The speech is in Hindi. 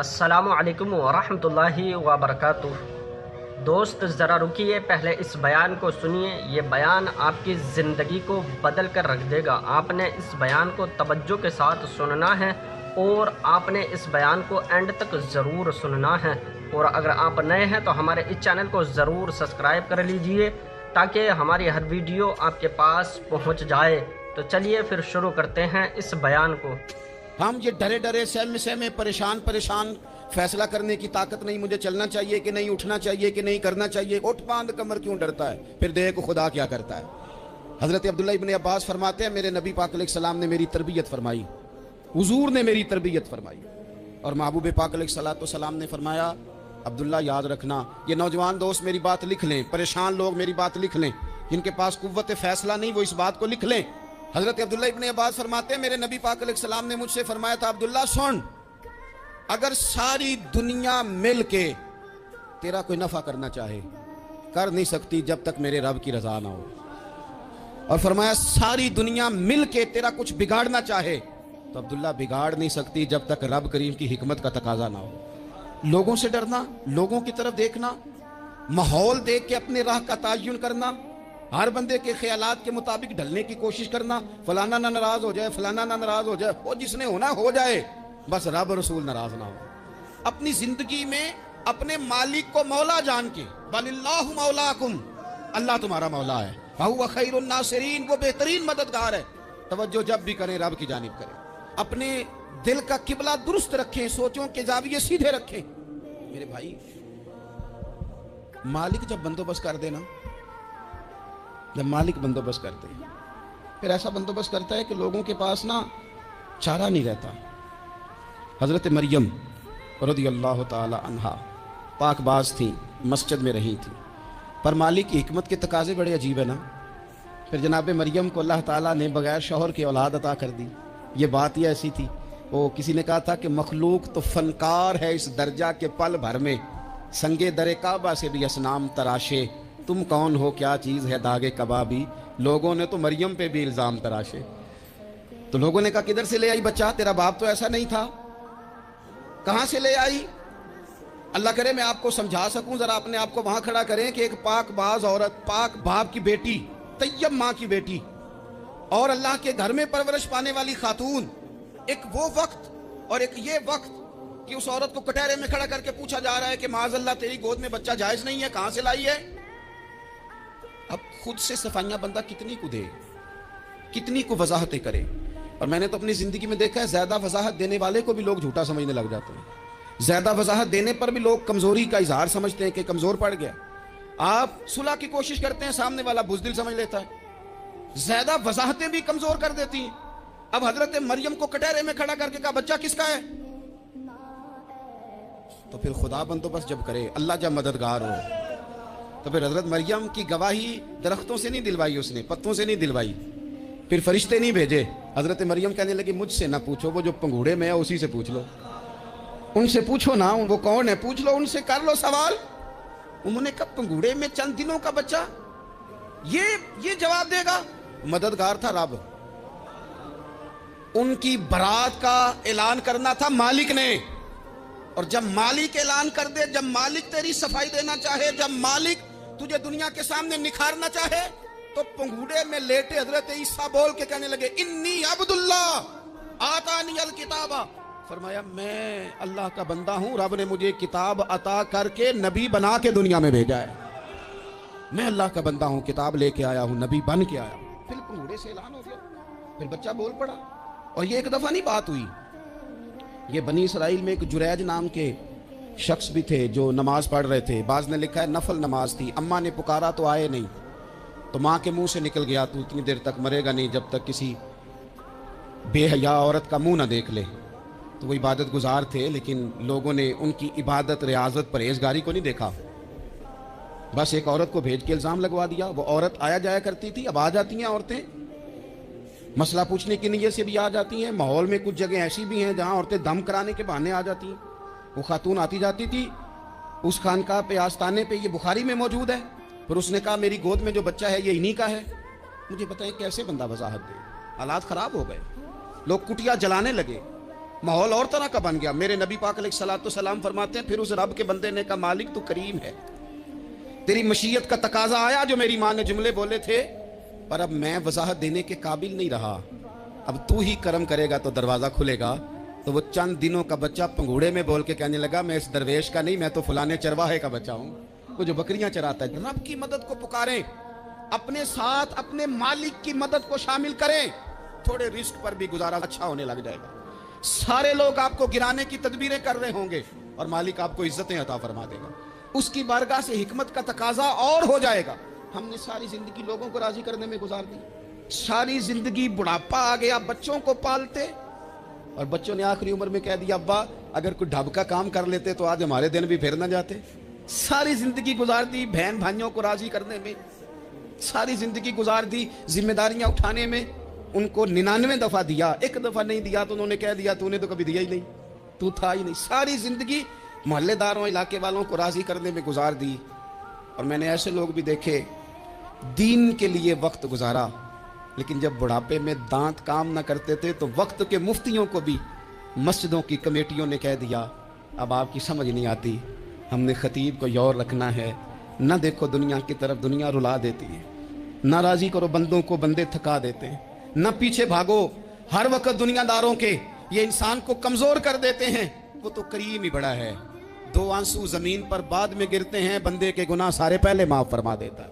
अस्सलामु अलैकुम वरहमतुल्लाहि वबरकातुह। दोस्त ज़रा रुकिए, पहले इस बयान को सुनिए। ये बयान आपकी ज़िंदगी को बदल कर रख देगा। आपने इस बयान को तवज्जो के साथ सुनना है और आपने इस बयान को एंड तक ज़रूर सुनना है। और अगर आप नए हैं तो हमारे इस चैनल को ज़रूर सब्सक्राइब कर लीजिए ताकि हमारी हर वीडियो आपके पास पहुंच जाए। तो चलिए फिर शुरू करते हैं इस बयान को। हम ये डरे डरे सहमे सहमे परेशान परेशान फैसला करने की ताकत नहीं, मुझे चलना चाहिए कि नहीं, उठना चाहिए कि नहीं, करना चाहिए। उठ बांध कमर क्यों डरता है, फिर देखो खुदा क्या करता है। हजरत अब्दुल्ला इब्न अब्बास फरमाते हैं, मेरे नबी पाक अलैहिस्सलाम ने मेरी तरबियत फरमाई, हुजूर ने मेरी तरबियत फरमाई। और महबूब पाक अलैहिस्सलाम ने फरमाया, अब्दुल्ला याद रखना, ये नौजवान दोस्त मेरी बात लिख लें, परेशान लोग मेरी बात लिख लें, जिनके पास कुव्वत फैसला नहीं वो इस बात को लिख लें। हजरत अब्दुल्ला इब्न अब्बास फरमाते हैं, मेरे नबी पाक अलैहिस्सलाम ने मुझसे फरमाया था, अब्दुल्ला सुन, अगर सारी दुनिया मिल के तेरा कोई नफा करना चाहे, कर नहीं सकती जब तक मेरे रब की रजा ना हो। और फरमाया सारी दुनिया मिल के तेरा कुछ बिगाड़ना चाहे तो अब्दुल्ला बिगाड़ नहीं सकती जब तक रब करीम की हिकमत का तकाजा ना हो। लोगों से डरना, लोगों की तरफ देखना, माहौल देख के अपने राह का तयन करना, हर बंदे के ख्यालात के मुताबिक ढलने की कोशिश करना, फलाना ना नाराज हो जाए, फलाना ना नाराज हो जाए, वो जिसने होना हो जाए, बस रब रसूल नाराज ना हो। अपनी जिंदगी में अपने मालिक को मौला जान के, बलिल्लाहु मौलाकुम, अल्लाह तुम्हारा मौला है, वहुवा खैरुन नासिरीन, वो बेहतरीन मददगार है। तवज्जो जब भी करें रब की जानिब करें, अपने दिल का किबला दुरुस्त रखें, सोचों के जाविये सीधे रखें। मेरे भाई, मालिक जब बंदोबस्त कर देना, जब मालिक बंदोबस्त करते हैं, फिर ऐसा बंदोबस्त करता है कि लोगों के पास ना चारा नहीं रहता। हज़रत मरियम रज़ियल्लाहु ताला अन्हा पाकबाज थी, मस्जिद में रही थी, पर मालिक की हिकमत के तकाजे बड़े अजीब है ना। फिर जनाब मरियम को अल्लाह ताला ने बगैर शौहर की औलाद अता कर दी। ये बात ही ऐसी थी, वो किसी ने कहा था कि मखलूक तो फनकार है इस दर्जा के पल भर में, संगे दरे काबा से भी असनाम तराशे, तुम कौन हो क्या चीज़ है दागे कबाबी। लोगों ने तो मरियम पे भी इल्ज़ाम तराशे। तो लोगों ने कहा किधर से ले आई बच्चा, तेरा बाप तो ऐसा नहीं था, कहां से ले आई। अल्लाह करे मैं आपको समझा सकूं, जरा अपने आप को वहां खड़ा करें कि एक पाक बाज औरत, पाक बाप की बेटी, तैयब माँ की बेटी और अल्लाह के घर में परवरिश पाने वाली खातून, एक वो वक्त और एक ये वक्त कि उस औरत को कटहरे में खड़ा करके पूछा जा रहा है कि माज़अल्लाह तेरी गोद में बच्चा जायज नहीं है, कहां से लाई है। अब खुद से सफाइयां बंदा कितनी को दे, कितनी को वजाहतें करे। और मैंने तो अपनी जिंदगी में देखा है, ज्यादा वजाहत देने वाले को भी लोग झूठा समझने लग जाते हैं। ज्यादा वजाहत देने पर भी लोग कमजोरी का इजहार समझते हैं कि कमजोर पड़ गया। आप सुलह की कोशिश करते हैं, सामने वाला बुज़दिल समझ लेता है। ज्यादा वजाहतें भी कमजोर कर देती हैं। अब हजरत मरियम को कटहरे में खड़ा करके कहा बच्चा किसका है, तो फिर खुदा बंदोबस्त जब करे, अल्लाह जब मददगार हो, तो फिर हजरत मरियम की गवाही दरख्तों से नहीं दिलवाई, उसने पत्तों से नहीं दिलवाई, फिर फरिश्ते नहीं भेजे। हजरत मरियम कहने लगी मुझसे ना पूछो, वो जो पंघूड़े में है उसी से पूछ लो, उनसे पूछो ना, वो कौन है पूछ लो, उनसे कर लो सवाल। उन्होंने कहा पंघूड़े में चंद दिनों का बच्चा, ये जवाब देगा। मददगार था रब, उनकी बरात का ऐलान करना था मालिक ने। और जब मालिक ऐलान कर दे, जब मालिक तेरी सफाई देना चाहे, जब मालिक तुझे दुनिया के सामने निखारना चाहे, तो पंघूड़े में लेटे हजरत ईसा बोल के कहने लगे इन्नी अब्दुल्ला आतानी अल किताबा, फरमाया मैं अल्लाह का बंदा हूं, रब ने मुझे किताब अता करके नबी बना के दुनिया में भेजा है। मैं अल्लाह का बंदा हूं, किताब लेके आया हूं, नबी बन के आया हूं। फिर पंघूड़े से ऐलान हो गया, फिर बच्चा बोल पड़ा। और ये एक दफा नहीं बात हुई, ये बनी इसराइल में एक जुरैज नाम के शख्स भी थे जो नमाज पढ़ रहे थे। बाज ने लिखा है नफल नमाज थी, अम्मा ने पुकारा तो आए नहीं, तो माँ के मुंह से निकल गया तू इतनी देर तक मरेगा नहीं जब तक किसी बेहया औरत का मुंह ना देख ले। तो वो इबादत गुजार थे, लेकिन लोगों ने उनकी इबादत, रियाजत, परहेजगारी को नहीं देखा। बस एक औरत को भेज के इल्ज़ाम लगवा दिया। वो औरत आया जाया करती थी, अब आ जाती हैं औरतें, मसला पूछने की नीयत से भी आ जाती हैं। माहौल में कुछ जगह ऐसी भी हैं जहाँ औरतें दम कराने के बहाने आ जाती हैं। वो खातून आती जाती थी, उस खानका पे, आस्ताने पे, ये बुखारी में मौजूद है। फिर उसने कहा मेरी गोद में जो बच्चा है ये इन्हीं का है। मुझे बताएं कैसे बंदा वजाहत दे। हालात ख़राब हो गए, लोग कुटिया जलाने लगे, माहौल और तरह का बन गया। मेरे नबी पाक अलैहिस्सलाम फरमाते हैं, फिर उस रब के बंदे ने कहा, मालिक तू करीम है, तेरी मशीयत का तकाजा आया, जो मेरी माँ ने जुमले बोले थे, पर अब मैं वजाहत देने के काबिल नहीं रहा, अब तू ही करम करेगा तो दरवाजा खुलेगा। तो वो चंद दिनों का बच्चा पंघूड़े में बोल के कहने लगा, मैं इस दरवेश का नहीं, मैं तो फलाने चरवाहे का बच्चा हूं, वो जो बकरियां चराता है। रब की मदद को पुकारें, अपने साथ अपने मालिक की मदद को शामिल करें, थोड़े रिस्क पर भी गुजारा अच्छा होने लग जाएगा। सारे लोग आपको गिराने की तदबीरें कर रहे होंगे और मालिक आपको इज्जतें अता फरमा देगा, उसकी बारगाह से हिकमत का तकाजा और हो जाएगा। हमने सारी जिंदगी लोगों को राजी करने में गुजार दी, सारी जिंदगी बुढ़ापा आ गया बच्चों को पालते, और बच्चों ने आखिरी उम्र में कह दिया, अब्बा अगर कोई ढब का काम कर लेते तो आज हमारे दिन भी फिर ना जाते। सारी जिंदगी गुजार दी बहन भाइयों को राजी करने में, सारी जिंदगी गुजार दी जिम्मेदारियां उठाने में, उनको 99 दफा दिया, एक दफा नहीं दिया तो उन्होंने कह दिया तूने तो कभी दिया ही नहीं, तू था ही नहीं। सारी जिंदगी मोहल्लेदारों इलाके वालों को राजी करने में गुजार दी। और मैंने ऐसे लोग भी देखे, दीन के लिए वक्त गुजारा, लेकिन जब बुढ़ापे में दांत काम ना करते थे तो वक्त के मुफ्तियों को भी मस्जिदों की कमेटियों ने कह दिया, अब आपकी समझ नहीं आती, हमने खतीब को यौर रखना है, न देखो दुनिया की तरफ, दुनिया रुला देती है, न राजी करो बंदों को, बंदे थका देते हैं, न पीछे भागो हर वक्त दुनियादारों के, ये इंसान को कमजोर कर देते हैं। वो तो करीम ही बड़ा है, 2 आंसू जमीन पर बाद में गिरते हैं, बंदे के गुनाह सारे पहले माफ फरमा देता है।